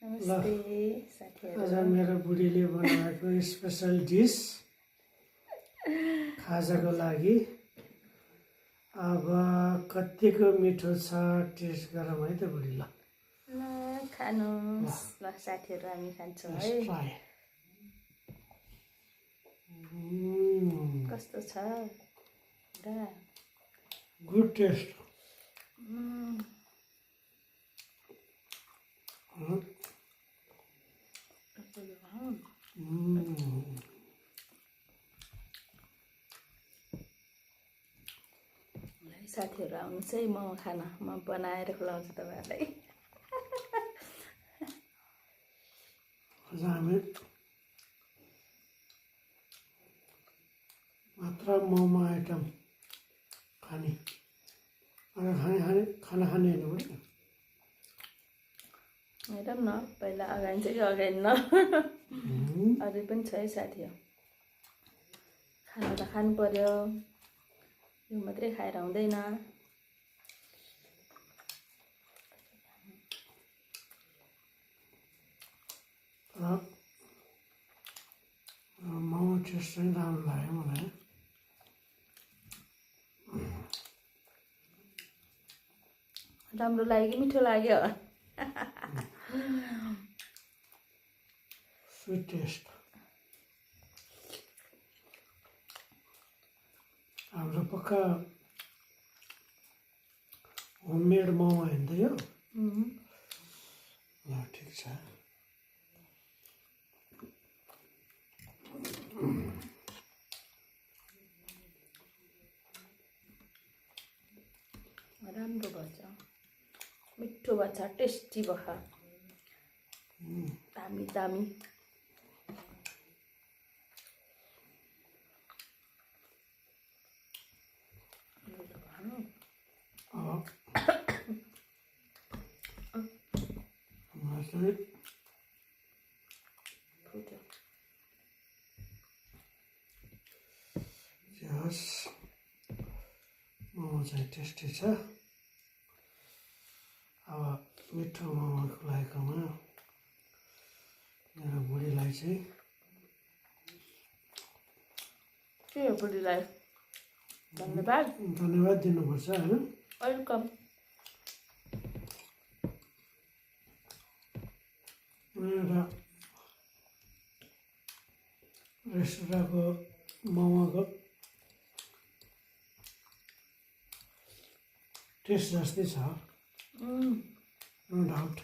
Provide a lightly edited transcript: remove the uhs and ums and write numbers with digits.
नमस्ते साथीहरू। आज मेरो बुढीले बनाएको स्पेसल डिस खाजाको लागि। अब कतिको मिठो छ टेस्ट गरौँ है त बुढी। ल खानुहोस्। ल साथीहरू हामी खान्छौँ है। ट्राई। कस्तो छ र गुड टेस्ट। साथीहरू आउनुहोस् है मोमो खान, म बनाएर खुवाउँछु तपाईँहरूलाई। आज हामी मात्र मोमो आइटम खाने। खाना खाने होइन बुढी। हेरौँ न पहिला अगाडि चाहिँ अगाडि न अरू पनि छ है साथीहरू। खाना त खानु पर्यो, यो मात्रै खाएर हुँदैन। मोमो टेस्ट चाहिँ राम्रो लाग्यो मलाई। राम्रो लाग्यो, मिठो लाग्यो। Sweet taste. हाम्रो पक्का होममेड मोमो होइन त यो। ल ठिक छ। राम्रो भएछ, मिठो भएछ, टेस्टी भयो, दामी दामी। यस मोमो चाहिँ टेस्टी छ। अब मिठो मोमो खुवाएकोमा मेरो बुढीलाई चाहिँ के हो बुढीलाई धन्यवाद दिनुपर्छ होइन। वेलकम। एउटा रेस्टुरेन्टको मोमोको टेस्ट जस्तै छ, नो डाउट।